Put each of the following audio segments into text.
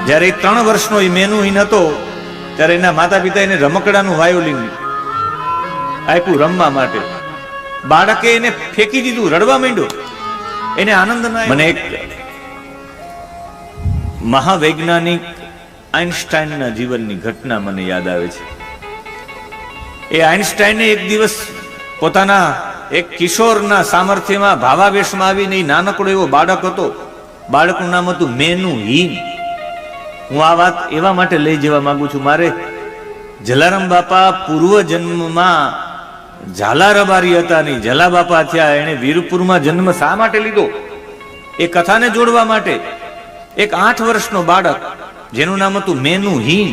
જ્યારે 3 વર્ષનો એ મેનુહીન હતો ત્યારે એના માતા પિતા એને રમકડાનું વાયોલિન આપ્યું રમવા માટે. બાળકે એને ફેંકી દીધું, રડવા માંડ્યો, એને આનંદ ન આવ્યો. મને એક મહાવૈજ્ઞાનિક આઇન્સ્ટાઈનના જીવનની ઘટના મને યાદ આવે છે. એ આઇન્સ્ટાઈને એક દિવસ પોતાના એક કિશોરના સામર્થ્યમાં ભાવાવેશમાં આવીને નાનકડો એવો બાળક હતો, બાળકનું નામ હતું મેનુહીન. હું આ વાત એવા માટે લઈ જવા માંગુ છું, મારે જલારામ બાપા પૂર્વ જન્મમાં ઝાલા રબારી હતા નહીં, ઝાલા બાપા થયા. એને વીરપુરમાં જન્મ શા માટે લીધો એ કથાને જોડવા માટે. એક 8 વર્ષનો બાળક જેનું નામ હતું મેનુહીન.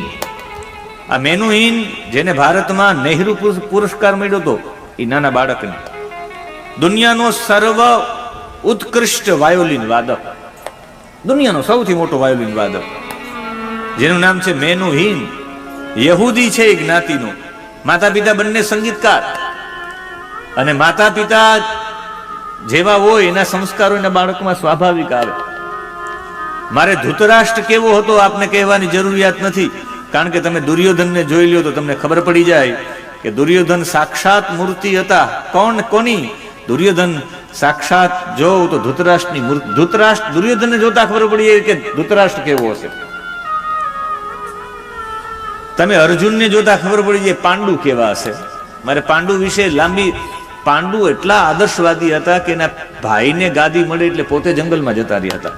આ મેનુહીન જેને ભારતમાં નહેરુ પુરસ્કાર મળ્યો હતો, એ નાના બાળકને દુનિયાનો સર્વ ઉત્કૃષ્ટ વાયોલિન વાદક, દુનિયાનો સૌથી મોટો વાયોલિન વાદક, જેનું નામ છે મેનુહીન. યહૂદી છે એ જ્ઞાતિનો, માતા પિતા બંને સંગીતકાર. અને માતા પિતા જેવા હોય એના સંસ્કારો એના બાળકમાં સ્વાભાવિક આવે. મારે ધૃતરાષ્ટ્ર કેવો હતો આપને કહેવાની જરૂરિયાત નથી, કારણ કે તમે દુર્યોધનને જોઈ લ્યો તો તમને ખબર પડી જાય કે દુર્યોધન સાક્ષાત મૂર્તિ હતા. કોની? દુર્યોધન સાક્ષાત જોવ તો ધૃતરાષ્ટ્રની મૂર્તિ. દુર્યોધનને જોતા ખબર પડી જાય કે ધૃતરાષ્ટ્ર કેવો હશે. તમે અર્જુનને જોતા ખબર પડી જાય પાંડુ કેવા હશે. મારે પાંડુ વિશે પાંડુ એટલા આદર્શવાદી હતા કે એના ભાઈને ગાદી મળે એટલે પોતે જંગલમાં જતા રહ્યા હતા.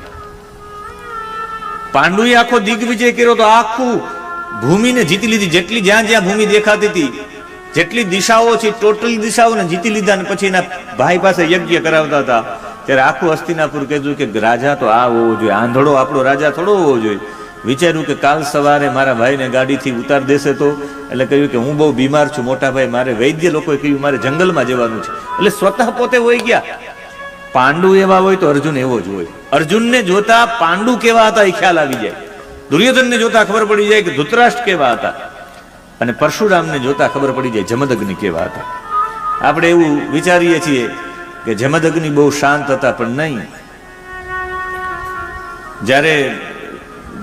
પાંડુએ આખો દિગ્વિજય કર્યો તો આખું ભૂમિને જીતી લીધી. જેટલી જ્યાં જ્યાં ભૂમિ દેખાતી હતી, જેટલી દિશાઓ છે ટોટલ દિશાઓને જીતી લીધા. અને પછી એના ભાઈ પાસે યજ્ઞ કરાવતા હતા. ત્યારે આખું હસ્તિનાપુર કહેતું કે રાજા તો આ હોવો જોઈએ, આંધળો આપણો રાજા થોડો હોવો જોઈએ. વિચાર્યું કે કાલ સવારે મારા ભાઈને ગાડીથી ઉતાર દેશે તો. એટલે કહ્યું કે હું બહુ બીમાર છું મોટા ભાઈ, મારે વૈદ્ય લોકોએ કહ્યું મારે જંગલમાં જવાનું છે. એટલે સ્વતઃ પોતે હોઈ ગયા. પાંડુ એવા હોય તો અર્જુન એવો જ હોય. અર્જુનને જોતા પાંડુ કેવા હતા એ ખ્યાલ આવી જાય. દુર્યોધનને જોતા ખબર પડી જાય કે ધૃતરાષ્ટ્ર કેવા હતા. અને પરશુરામને જોતા ખબર પડી જાય જમદગ્નિ કેવા હતા. આપણે એવું વિચારીએ છીએ કે જમદગ્નિ બહુ શાંત હતા, પણ નહીં. જ્યારે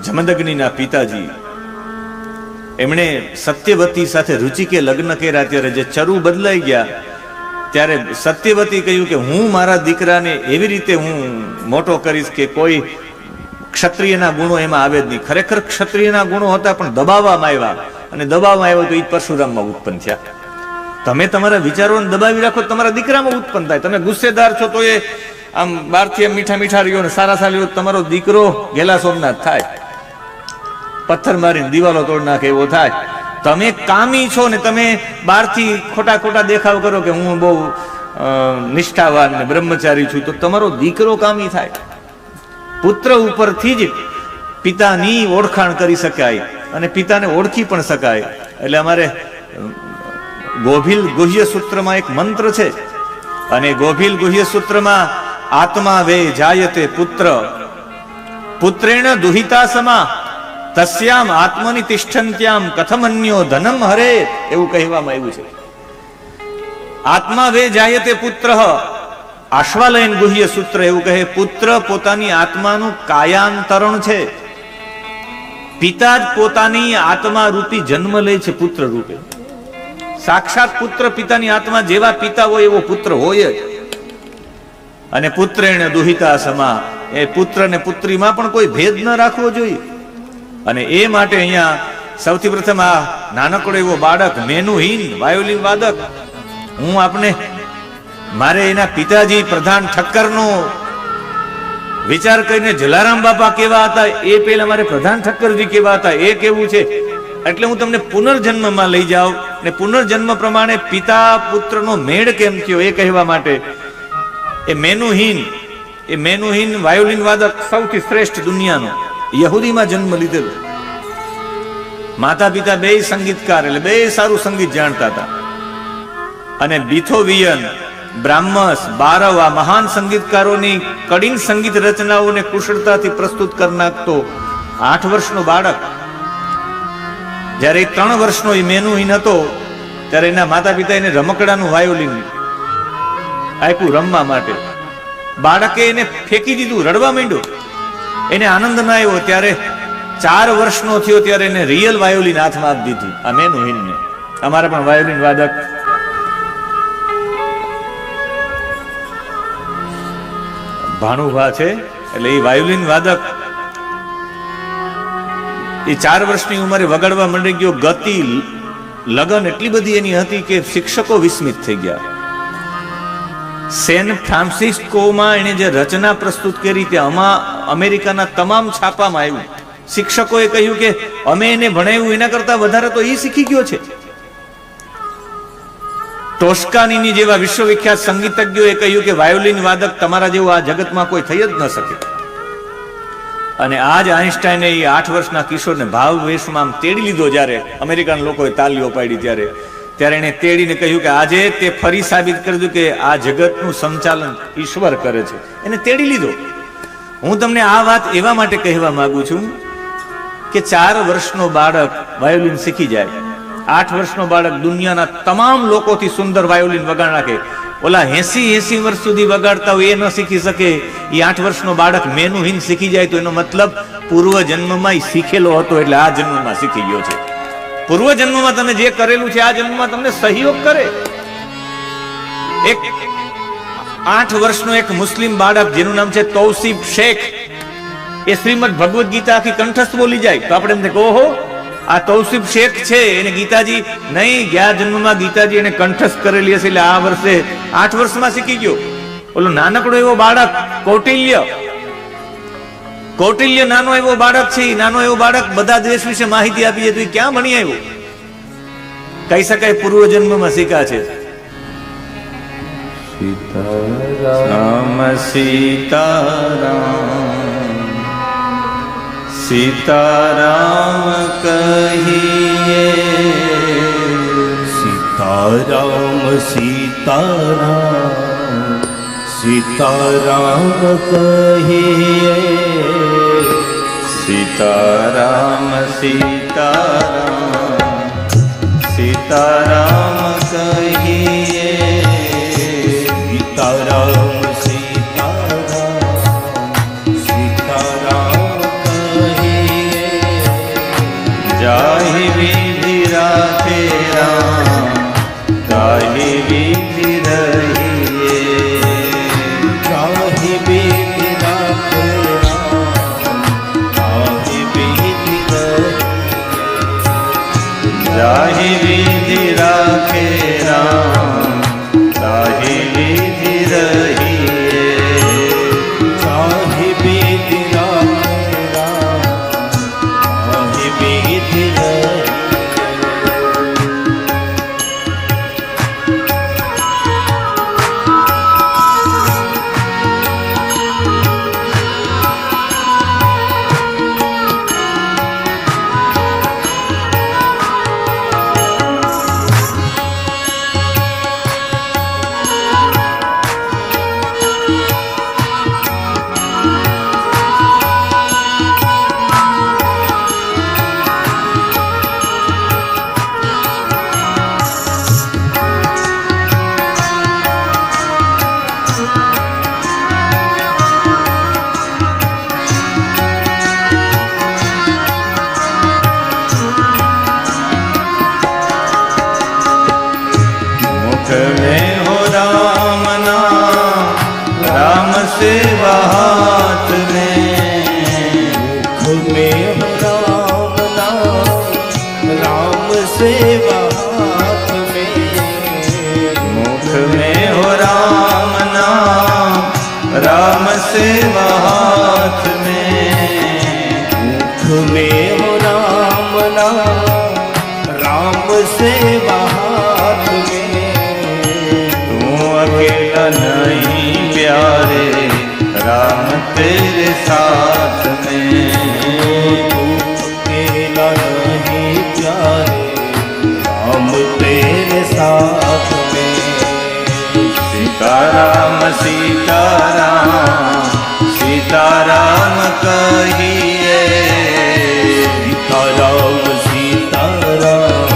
જમદગ્નિના પિતાજી એમણે સત્યવતી સાથે રુચિકે લગ્ન કર્યા, ત્યારે જે ચરુ બદલાઈ ગયા, ત્યારે સત્યવતી કહ્યું કે હું મારા દીકરાને એવી રીતે હું મોટો કરીશ કે કોઈ ક્ષત્રિયના ગુણો એમાં આવે જ નહીં. ખરેખર ક્ષત્રિયના ગુણો હતા, પણ દબાવવામાં આવ્યા. અને દબાવવામાં આવ્યો તો એ પરશુરામમાં ઉત્પન્ન થયા. તમે તમારા વિચારોને દબાવી રાખો, તમારા દીકરામાં ઉત્પન્ન થાય. તમે ગુસ્સેદાર છો તો એ આમ બહારથી મીઠા મીઠા રહ્યો ને સારા સારા, તમારો દીકરો ગેલા સોમનાથ થાય, પથ્થર મારીને દિવાલો તોડ નાખે એવો થાય. તમે કામી છો ને તમે બહારથી ખોટા ખોટા દેખાવ કરો કે હું બહુ નિષ્ઠાવાન ને બ્રહ્મચારી છું, તો તમારો દીકરો કામી થાય. પુત્ર ઉપરથી જ પિતાની ઓળખાણ કરી શકાય અને પિતાને ઓળખી પણ શકાય. એટલે અમારે ગોભીલ ગુહ્ય સૂત્રમાં એક મંત્ર છે, અને ગોભીલ ગુહ્ય સૂત્રમાં આત્મા વે જાયતે પુત્ર પુત્રેણ દુહિતા સમા તસ્યામ આત્મની તિષ્ઠન્ત્યામ કથમન્યો ધનમ હરે, એવું કહેવામાં આવ્યું છે. આત્મા વે જાયતે પુત્ર, આશ્વાલયન ગુહ્ય સૂત્ર એવું કહે, પુત્ર પોતાની આત્માનું કાયાંતરણ છે. પિતા જ પોતાની આત્મા રૂપી જન્મ લે છે પુત્ર રૂપે. સાક્ષાત પુત્ર પિતાની આત્મા જેવા પિતા હોય એવો પુત્ર હોય જ. અને પુત્રેણ દુહિતા સમા, એ પુત્ર ને પુત્રીમાં પણ કોઈ ભેદ ન રાખવો જોઈએ. અને એ માટે અહીંયા સૌથી પ્રથમ આ નાનકડો એવો બાળક મેનુહીન વાયોલિન વાદક, હું આપને મારે એના પિતાજી પ્રધાન ઠક્કરનો વિચાર કરીને જલારામ બાપા કેવા હતા એ પહેલા મારે પ્રધાન ઠક્કરજી કેવા હતા એ કેવું છે. એટલે હું તમને પુનર્જન્મમાં લઈ જાઉં ને પુનર્જન્મ પ્રમાણે પિતા પુત્રનો મેળ કેમ થયો એ કહેવા માટે એ મેનુહીન વાયોલિન વાદક સૌથી શ્રેષ્ઠ દુનિયાનો યહૂદીમાં જન્મ લીધેલો. માતા પિતા બે સંગીતકાર, એટલે બે સારું સંગીત જાણતા હતા. અને બીથોવિયન, બ્રાહ્મસ, બારવ આ મહાન સંગીતકારોની કડીન સંગીત રચનાઓને કુશળતાથી પ્રસ્તુત કરી નાખતો 8 વર્ષનો બાળક. જ્યારે 3 વર્ષનો એ મેનુહીન હતો ત્યારે એના માતા પિતા એને રમકડાનું વાયોલિન આપ્યું રમવા માટે. બાળકે એને ફેંકી દીધું, રડવા માંડ્યો, એને આનંદ ના આવ્યો. ત્યારે 4 વર્ષનો થયો ત્યારે એને રિયલ વાયોલિન હાથમાં આપી દીધી, આ મેનુહિનને. અમારા પણ વાયોલિન વાદક ભાણુભા છે, એટલે એ વાયોલિન વાદક એ 4 વર્ષની ઉંમરે વગાડવા માંડી ગયો. ગતિ લગન એટલી બધી એની હતી કે શિક્ષકો વિસ્મિત થઈ ગયા. સેન ફ્રાન્સિસ્કોમાં એને જે રચના પ્રસ્તુત કરી તે અમેરિકાના તમામ છાપામાં આવ્યું. શિક્ષકોએ કહ્યું કે અમે એને ભણાવ્યું એના કરતા વધારે તો એ શીખી ગયો છે. ટોસ્કાનીની જેવા વિશ્વવિખ્યાત સંગીતજ્ઞોએ કહ્યું કે વાયોલિન વાદક તમારા જેવું આ જગતમાં કોઈ થઈ જ ન શકે. અને આજ આઈન્સ્ટાઈને એ 8 વર્ષના કિશોરને ભાવ વેશમાં તેડી લીધો. જ્યારે અમેરિકાના લોકોએ તાલીઓ પાડી ત્યારે એને તેડીને કહ્યું કે આજે તે ફરી સાબિત કરી દીધું કે આ જગતનું સંચાલન ઈશ્વર કરે છે. એને તેડી લીધો. હું તમને આ વાત એવા માટે કહેવા માંગુ છું કે 4 વર્ષનો બાળક વાયોલિન શીખી જાય. 8 વર્ષનો બાળક દુનિયાના તમામ લોકોથી સુંદર વાયોલિન વગાડ નાખે. ઓલા 80 વર્ષ સુધી વગાડતા હોય એ ન શીખી શકે. એ 8 વર્ષનો બાળક મેનુહિન શીખી જાય તો એનો મતલબ પૂર્વ જન્મમાં શીખેલો હતો, એટલે આ જન્મમાં શીખી ગયો છે. પૂર્વ જન્મમાં તમે જે કરેલું છે આ જન્મમાં તમને સહયોગ કરે. એક 8 વર્ષનો એક મુસ્લિમ બાળક જેનું નામ છે તૌસીફ શેખ, એ શ્રીમદ ભગવદ ગીતા આખી કંઠસ્થ બોલી જાય તો આપણે એમ કહો હો આ તૌસીફ શેખ છે, એને ગીતાજી નહીં, ગયા જન્મમાં ગીતાજી એને કંઠસ્થ કરેલી હશે, એટલે આ વર્ષે 8 વર્ષમાં શીખી ગયો. ઓલો નાનકડો એવો બાળક કૌટિલ્ય નાનો એવો બાળક છે. નાનો એવો બાળક બધા દેશ વિશે માહિતી આપી છે તો એ ક્યાં ભણી આવ્યો? કહી શકાય પૂર્વ જન્મમાં શીખા છે. સીતારામ સીતારામ સીતારામ કહીએ, સીતારામ સીતારામ સીતારામ કહીએ, સીતારામ સીતારામ સીતારામ કહીએ, સીતારામ સીતારામ સીતારામ કહીએ, જાહી વિધિ રાખે રામ, જાહી વિધિ રહીએ, જાહી વિધિ રાખે રામ, જાહી વિધિ રહીએ, જાહી વિધિ રાખે રામ, જાહી વિધિ રહીએ, જાહી વિધિ રાખે રામ, જાહી વિધિ રહીએ. सेवा हाथ में, मुख में हो राम नाम, राम सेवा हाथ में, मुख में हो राम नाम, राम सेवा हाथ में, मुख में हो राम नाम, राम सेवा हाथ में, तू अकेला नहीं प्यारे, राम तेरे साथ में, तू अकेला नहीं प्यारे, राम तेरे साथ में, सीताराम सीताराम सीताराम कहिए, सीताराम सीताराम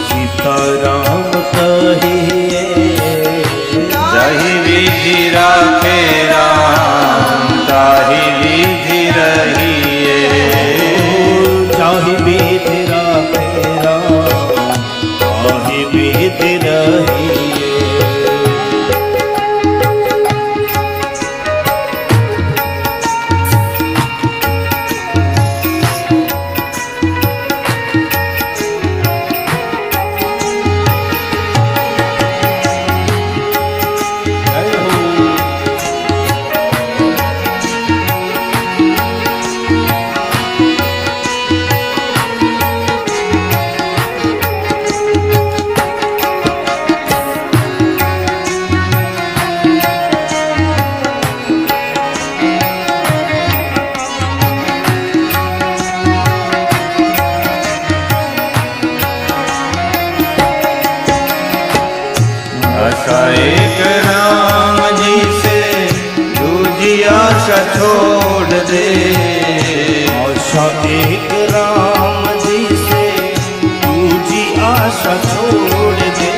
सीताराम कहिए, जाहि विधि राखे राम, ताहि विधि रहिए, एक राम जी से दूजी आशा छोड़ दे।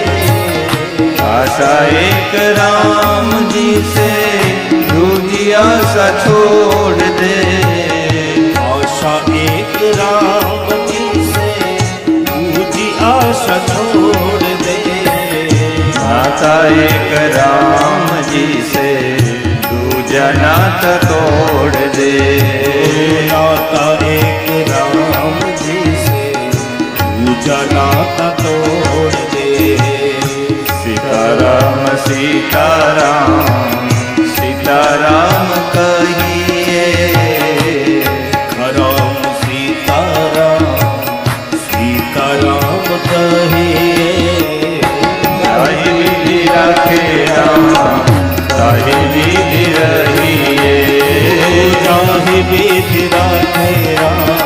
आशा एक राम जी से दूजी आशा छोड़ दे। आशा एक राम जी से दूजी आशा छोड़ दे। नाता एक राम जी से दूजा नाता तोड़ दे। नाता एक राम जी से दूजा नाता तोड़ दे। सीताराम सीताराम सीताराम कहिए। राम सीताराम सीताराम कहिए। ताहि विधि राखे राम ताहि विधि रहिए। ताहि विधि राखे राम